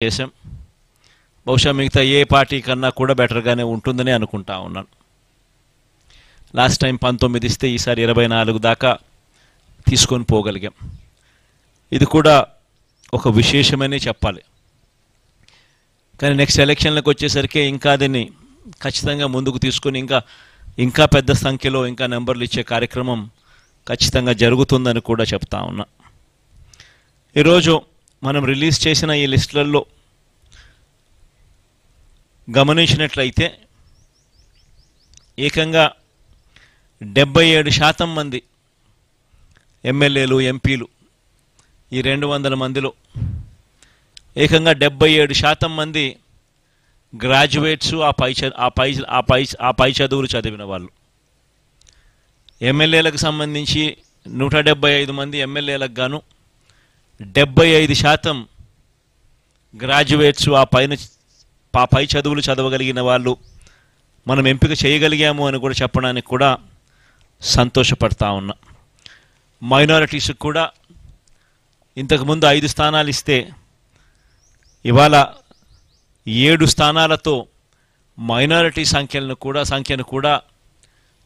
చేసాం. బహుశా మిగతా ఏ పార్టీ కన్నా కూడా బెటర్గానే ఉంటుందని అనుకుంటా ఉన్నాను. లాస్ట్ టైం 19 ఇస్తే ఈసారి 24 దాకా తీసుకొని పోగలిగాం. ఇది కూడా ఒక విశేషమనే చెప్పాలి. కానీ నెక్స్ట్ ఎలక్షన్లకు వచ్చేసరికి ఇంకా దీన్ని ఖచ్చితంగా ముందుకు తీసుకొని ఇంకా పెద్ద సంఖ్యలో ఇంకా నెంబర్లు ఇచ్చే కార్యక్రమం ఖచ్చితంగా జరుగుతుందని కూడా చెప్తా ఉన్నా. ఈరోజు మనం రిలీజ్ చేసిన ఈ లిస్టులలో గమనించినట్లయితే ఏకంగా 77% మంది ఎమ్మెల్యేలు ఎంపీలు ఈ 200 మందిలో ఏకంగా 77% మంది గ్రాడ్యుయేట్స్ ఆ పై చదువులు చదివిన వాళ్ళు. ఎమ్మెల్యేలకు సంబంధించి 175 మంది ఎమ్మెల్యేలకు గాను 75% గ్రాడ్యుయేట్స్ ఆ పై చదువులు చదవగలిగిన వాళ్ళు మనం ఎంపిక చేయగలిగాము అని కూడా చెప్పడానికి కూడా సంతోషపడతా ఉన్నా. మైనారిటీస్కి కూడా ఇంతకుముందు 5 స్థానాలు ఇస్తే ఇవాళ 7 స్థానాలతో మైనారిటీ సంఖ్యను కూడా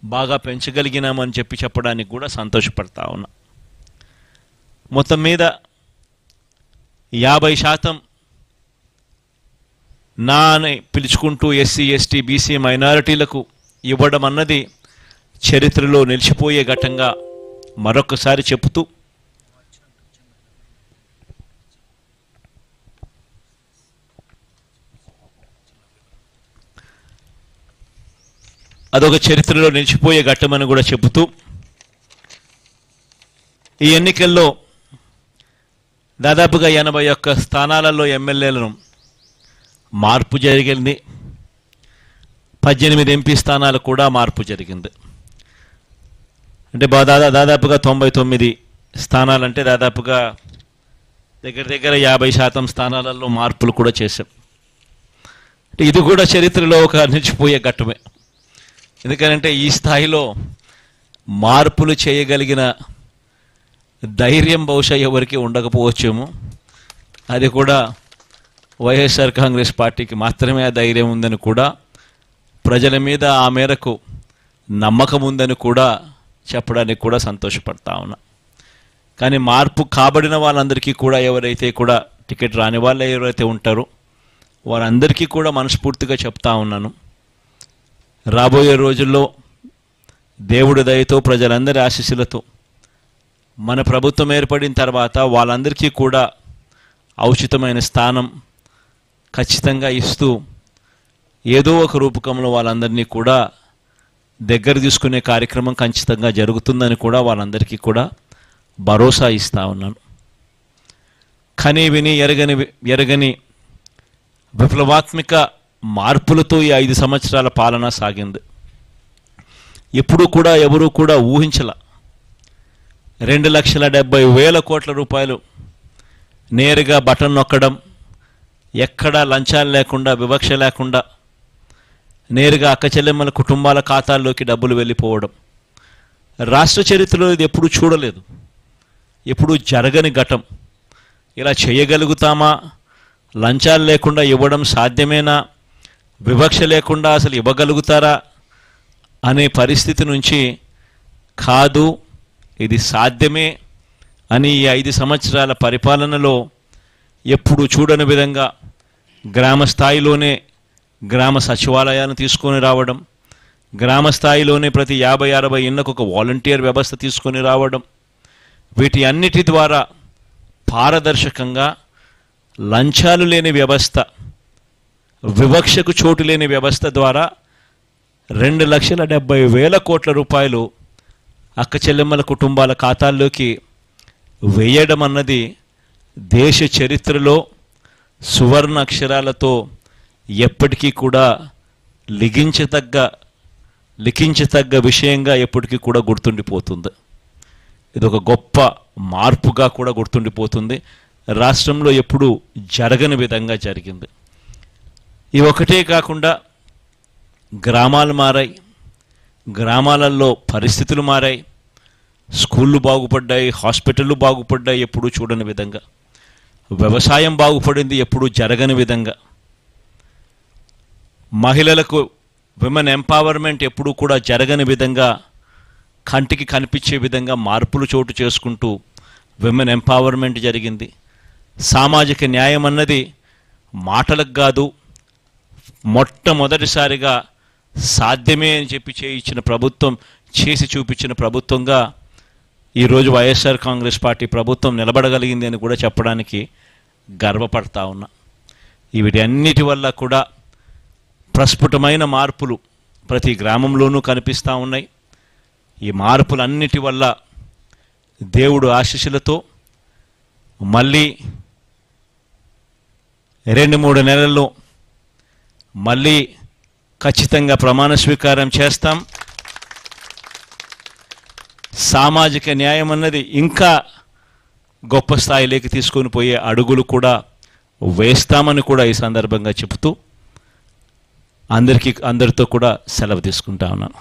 బాగా పెంచగలిగినామని చెప్పడానికి కూడా సంతోషపడతా ఉన్నా. మొత్తం మీద 50% నా అని పిలుచుకుంటూ ఎస్సీ ఎస్టీ బీసీ మైనారిటీలకు ఇవ్వడం అన్నది చరిత్రలో నిలిచిపోయే ఘట్టంగా మరొకసారి చెబుతూ అదొక చరిత్రలో నిలిచిపోయే ఘట్టమని కూడా చెబుతూ ఈ ఎన్నికల్లో దాదాపుగా 81 స్థానాలలో ఎమ్మెల్యేలను మార్పు జరిగింది. 18 ఎంపీ స్థానాలు కూడా మార్పు జరిగింది. అంటే దాదాపుగా 99 స్థానాలంటే దాదాపుగా దగ్గర 50% స్థానాలలో మార్పులు కూడా చేశాం. ఇది కూడా చరిత్రలో ఒక నిలిచిపోయే ఘట్టమే. ఎందుకంటే ఈ స్థాయిలో మార్పులు చేయగలిగిన ధైర్యం బహుశా ఎవరికి ఉండకపోవచ్చేమో. అది కూడా వైఎస్ఆర్ కాంగ్రెస్ పార్టీకి మాత్రమే ఆ ధైర్యం ఉందని కూడా, ప్రజల మీద ఆ మేరకు నమ్మకం ఉందని కూడా చెప్పడానికి కూడా సంతోషపడతా ఉన్నా. కానీ మార్పు కాబడిన వాళ్ళందరికీ కూడా ఎవరైతే కూడా టికెట్ రాని వాళ్ళు ఎవరైతే ఉంటారో వారందరికీ కూడా మనస్ఫూర్తిగా చెప్తా ఉన్నాను, రాబోయే రోజుల్లో దేవుడి దయతో ప్రజలందరి ఆశీస్సులతో మన ప్రభుత్వం ఏర్పడిన తర్వాత వాళ్ళందరికీ కూడా ఔచితమైన స్థానం ఖచ్చితంగా ఇస్తూ ఏదో ఒక రూపకంలో వాళ్ళందరినీ కూడా దగ్గర తీసుకునే కార్యక్రమం ఖచ్చితంగా జరుగుతుందని కూడా వాళ్ళందరికీ కూడా భరోసా ఇస్తూ ఉన్నాను. కని విని ఎరగని విప్లవాత్మక మార్పులతో ఈ 5 సంవత్సరాల పాలన సాగింది. ఎప్పుడూ కూడా ఎవరూ కూడా ఊహించల 2,70,000 కోట్ల రూపాయలు నేరుగా బటన్ నొక్కడం, ఎక్కడా లంచాలు లేకుండా వివక్ష లేకుండా నేరుగా అక్కచెల్లెమ్మల కుటుంబాల ఖాతాల్లోకి డబ్బులు వెళ్ళిపోవడం రాష్ట్ర చరిత్రలో ఇది ఎప్పుడూ చూడలేదు, ఎప్పుడూ జరగని ఘటం. ఇలా చేయగలుగుతామా? లంచాలు లేకుండా ఇవ్వడం సాధ్యమేనా? వివక్ష లేకుండా అసలు ఇవ్వగలుగుతారా అనే పరిస్థితి నుంచి కాదు, ఇది సాధ్యమే అని ఈ 5 సంవత్సరాల పరిపాలనలో ఎప్పుడు చూడని విధంగా గ్రామ స్థాయిలోనే గ్రామ సచివాలయాలను తీసుకొని రావడం, గ్రామ స్థాయిలోనే ప్రతి 50-60 ఇళ్లకు ఒక వాలంటీర్ వ్యవస్థ తీసుకొని రావడం, వీటి అన్నిటి ద్వారా పారదర్శకంగా లంచాలు లేని వ్యవస్థ, వివక్షకు చోటు లేని వ్యవస్థ ద్వారా 2,70,000 కోట్ల రూపాయలు అక్క చెల్లెమ్మల కుటుంబాల ఖాతాల్లోకి వేయడం అన్నది దేశ చరిత్రలో సువర్ణ అక్షరాలతో ఎప్పటికీ కూడా లిఖించతగ్గ విషయంగా ఎప్పటికీ కూడా గుర్తుండిపోతుంది. ఇది ఒక గొప్ప మార్పుగా కూడా గుర్తుండిపోతుంది. రాష్ట్రంలో ఎప్పుడూ జరగని విధంగా జరిగింది. ఇవి ఒకటే కాకుండా గ్రామాలు మారాయి, గ్రామాలలో పరిస్థితులు మారాయి, స్కూళ్ళు బాగుపడ్డాయి, హాస్పిటళ్ళు బాగుపడ్డాయి ఎప్పుడూ చూడని విధంగా. వ్యవసాయం బాగుపడింది ఎప్పుడూ జరగని విధంగా, మహిళలకు విమెన్ ఎంపవర్మెంట్ ఎప్పుడూ కూడా జరగని విధంగా, కంటికి కనిపించే విధంగా మార్పులు చోటు చేసుకుంటూ విమెన్ ఎంపవర్మెంట్ జరిగింది. సామాజిక న్యాయం అన్నది మాటలకు కాదు, మొట్టమొదటిసారిగా సాధ్యమే అని చెప్పి చేయించిన ప్రభుత్వం, చేసి చూపించిన ప్రభుత్వంగా ఈరోజు వైఎస్ఆర్ కాంగ్రెస్ పార్టీ ప్రభుత్వం నిలబడగలిగింది అని కూడా చెప్పడానికి గర్వపడతా ఉన్నా. వీటన్నిటి వల్ల కూడా ప్రస్ఫుటమైన మార్పులు ప్రతి గ్రామంలోనూ కనిపిస్తూ ఉన్నాయి. ఈ మార్పులన్నిటి వల్ల దేవుడు ఆశీస్సులతో మళ్ళీ 2-3 నెలల్లో మళ్ళీ ఖచ్చితంగా ప్రమాణ స్వీకారం చేస్తాం. సామాజిక న్యాయం అన్నది ఇంకా గొప్ప స్థాయిలోకి తీసుకొని పోయే అడుగులు కూడా వేస్తామని కూడా ఈ సందర్భంగా చెబుతూ అందరితో కూడా సెలవు తీసుకుంటా ఉన్నాను.